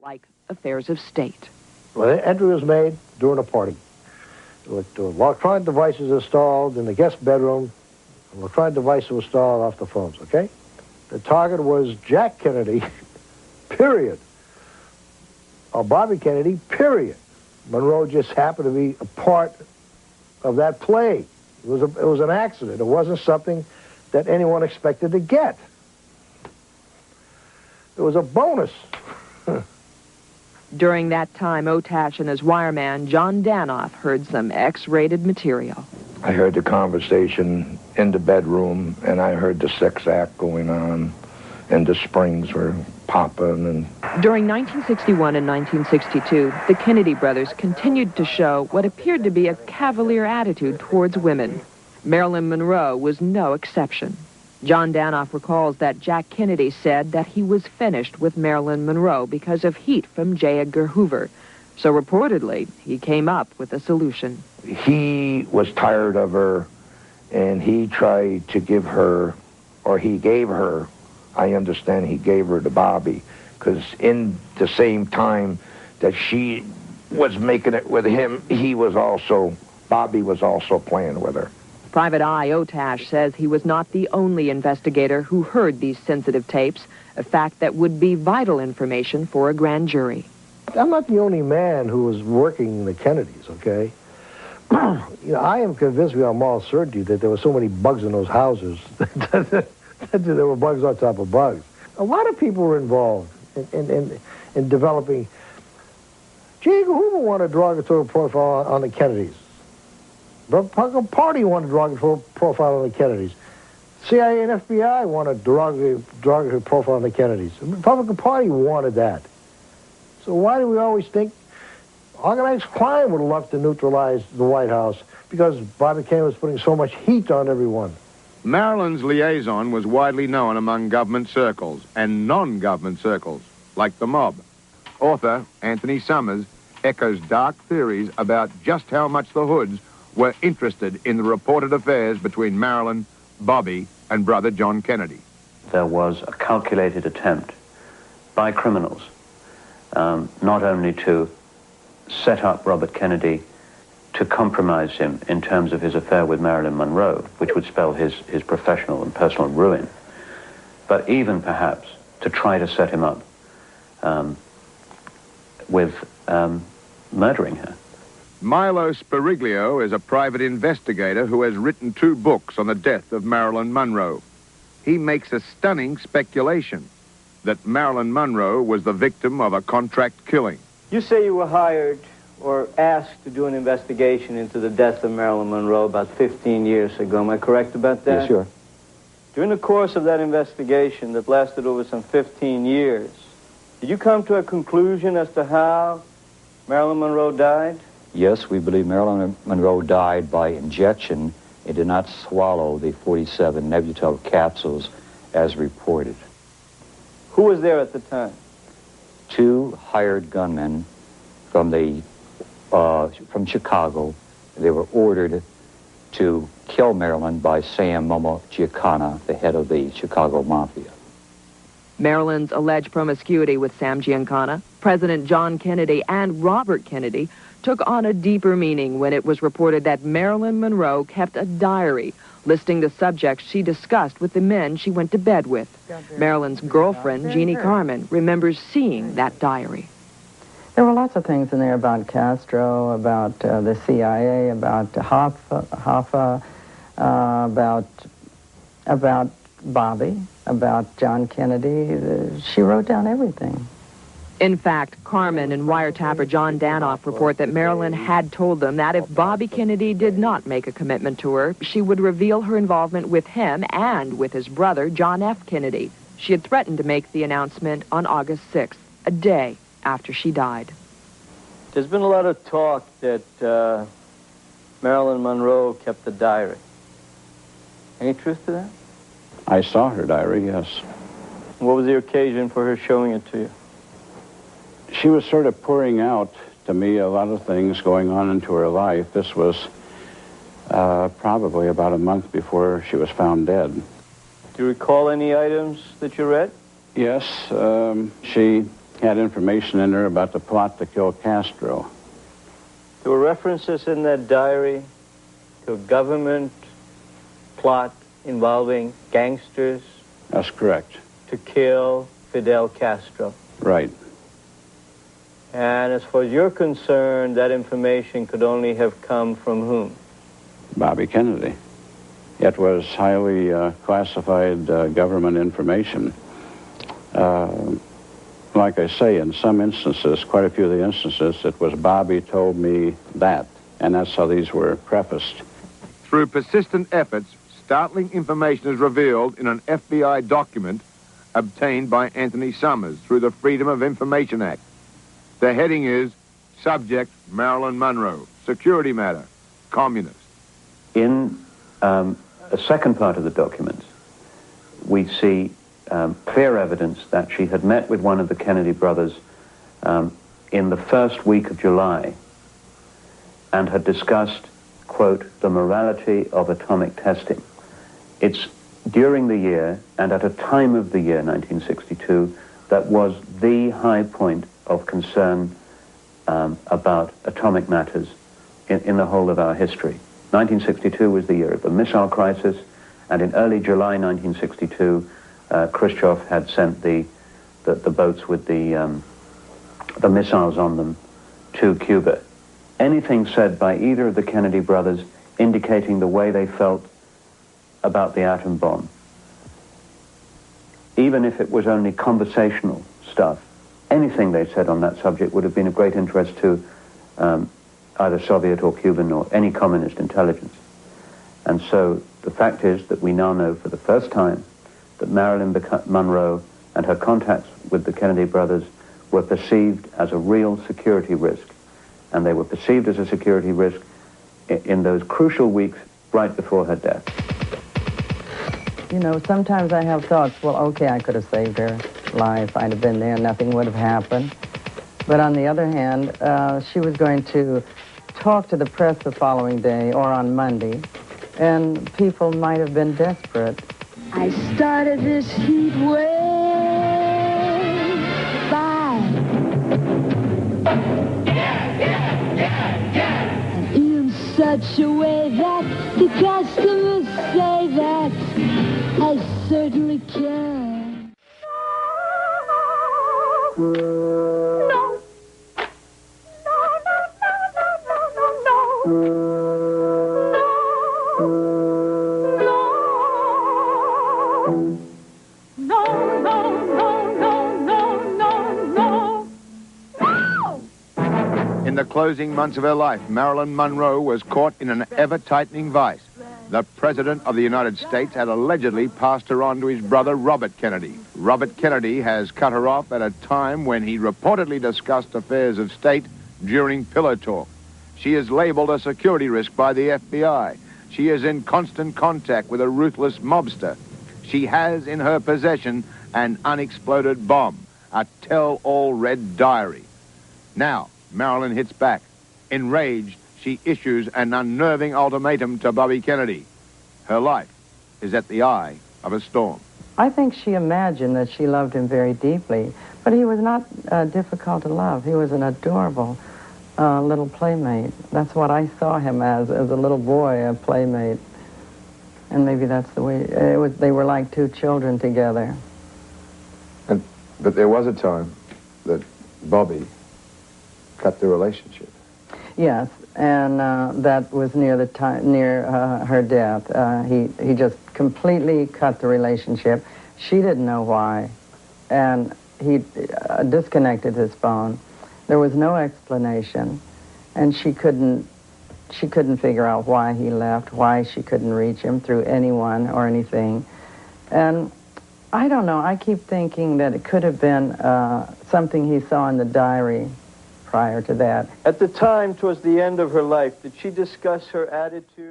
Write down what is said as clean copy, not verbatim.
like affairs of state. Well, entry was made during a party. The electronic devices installed in the guest bedroom. The electronic devices were installed off the phones, okay? The target was Jack Kennedy, period. Or Bobby Kennedy, period. Monroe just happened to be a part of that play. It was an accident. It wasn't something that anyone expected to get. It was a bonus. During that time, Otash and his wireman, John Danoff, heard some X-rated material. I heard the conversation in the bedroom, and I heard the sex act going on, and the springs were popping. And during 1961 and 1962, the Kennedy brothers continued to show what appeared to be a cavalier attitude towards women. Marilyn Monroe was no exception. John Danoff recalls that Jack Kennedy said that he was finished with Marilyn Monroe because of heat from J. Edgar Hoover. So reportedly, he came up with a solution. He was tired of her, and he tried to give her, or he gave her, I understand he gave her to Bobby, because in the same time that she was making it with him, Bobby was also playing with her. Private Eye Otash says he was not the only investigator who heard these sensitive tapes, a fact that would be vital information for a grand jury. I'm not the only man who was working the Kennedys, okay? I am convinced beyond moral certainty that there were so many bugs in those houses that there were bugs on top of bugs. A lot of people were involved in developing. J. Edgar Hoover wanted a derogatory profile on the Kennedys. The Republican Party wanted a derogatory profile on the Kennedys. CIA and FBI wanted a derogatory profile on the Kennedys. The Republican Party wanted that. So why do we always think organized crime would have loved to neutralize the White House? Because Bobby Kennedy was putting so much heat on everyone. Marilyn's liaison was widely known among government circles and non-government circles, like the mob. Author Anthony Summers echoes dark theories about just how much the Hoods were interested in the reported affairs between Marilyn, Bobby, and brother John Kennedy. There was a calculated attempt by criminals not only to set up Robert Kennedy to compromise him in terms of his affair with Marilyn Monroe, which would spell his professional and personal ruin, but even perhaps to try to set him up with murdering her. Milo Spiriglio is a private investigator who has written 2 books on the death of Marilyn Monroe. He makes a stunning speculation that Marilyn Monroe was the victim of a contract killing. You say you were hired or asked to do an investigation into the death of Marilyn Monroe about 15 years ago. Am I correct about that? Yes, sure. During the course of that investigation that lasted over some 15 years, did you come to a conclusion as to how Marilyn Monroe died? Yes, we believe Marilyn Monroe died by injection and did not swallow the 47 Nebutel capsules as reported. Who was there at the time? 2 hired gunmen from Chicago. They were ordered to kill Marilyn by Sam Momo Giancana, the head of the Chicago Mafia. Marilyn's alleged promiscuity with Sam Giancana, President John Kennedy, and Robert Kennedy took on a deeper meaning when it was reported that Marilyn Monroe kept a diary listing the subjects she discussed with the men she went to bed with. Marilyn's girlfriend, Jeannie Carmen, remembers seeing that diary. There were lots of things in there about Castro, about the CIA, about Hoffa, about Bobby, about John Kennedy. She wrote down everything. In fact, Carmen and wiretapper John Danoff report that Marilyn had told them that if Bobby Kennedy did not make a commitment to her, she would reveal her involvement with him and with his brother, John F. Kennedy. She had threatened to make the announcement on August 6th, a day after she died. There's been a lot of talk that Marilyn Monroe kept a diary. Any truth to that? I saw her diary, yes. What was the occasion for her showing it to you? She was sort of pouring out to me a lot of things going on into her life. This was probably about a month before she was found dead. Do you recall any items that you read? Yes, she had information in there about the plot to kill Castro. There were references in that diary to a government plot involving gangsters. That's correct. To kill Fidel Castro. Right. And as far as you're concerned, that information could only have come from whom? Bobby Kennedy. It was highly classified government information. Like I say, in some instances, quite a few of the instances, it was Bobby told me that, and that's how these were prefaced. Through persistent efforts, startling information is revealed in an FBI document obtained by Anthony Summers through the Freedom of Information Act. The heading is, Subject Marilyn Monroe, Security Matter, Communist. In a second part of the document, we see clear evidence that she had met with one of the Kennedy brothers in the first week of July and had discussed, quote, the morality of atomic testing. It's during the year and at a time of the year, 1962, that was the high point of concern about atomic matters in the whole of our history. 1962 was the year of the missile crisis, and in early July 1962, Khrushchev had sent the boats with the missiles on them to Cuba. Anything said by either of the Kennedy brothers indicating the way they felt about the atom bomb, even if it was only conversational stuff, anything they said on that subject would have been of great interest to either Soviet or Cuban or any communist intelligence. And so the fact is that we now know for the first time that Marilyn Monroe and her contacts with the Kennedy brothers were perceived as a real security risk. And they were perceived as a security risk in those crucial weeks right before her death. You know, sometimes I have thoughts, well, okay, I could have saved her life. I'd have been there, nothing would have happened. But on the other hand, she was going to talk to the press the following day or on Monday, and people might have been desperate. I started this heat wave and in such a way that the customers say that I certainly can. No. In the closing months of her life, Marilyn Monroe was caught in an ever-tightening vice. The President of the United States had allegedly passed her on to his brother, Robert Kennedy. Robert Kennedy has cut her off at a time when he reportedly discussed affairs of state during pillow talk. She is labeled a security risk by the FBI. She is in constant contact with a ruthless mobster. She has in her possession an unexploded bomb, a tell-all red diary. Now, Marilyn hits back. Enraged, she issues an unnerving ultimatum to Bobby Kennedy. Her life is at the eye of a storm. I think she imagined that she loved him very deeply, but he was not difficult to love. He was an adorable little playmate. That's what I saw him as a little boy, a playmate. And maybe that's the way it was. They were like two children together. But there was a time that Bobby cut the relationship. Yes, and that was near the time, near her death. He just completely cut the relationship. She didn't know why, and he disconnected his phone. There was no explanation, and she couldn't figure out why he left, why she couldn't reach him through anyone or anything. And I don't know, I keep thinking that it could have been something he saw in the diary prior to that. At the time, towards the end of her life, did she discuss her attitude?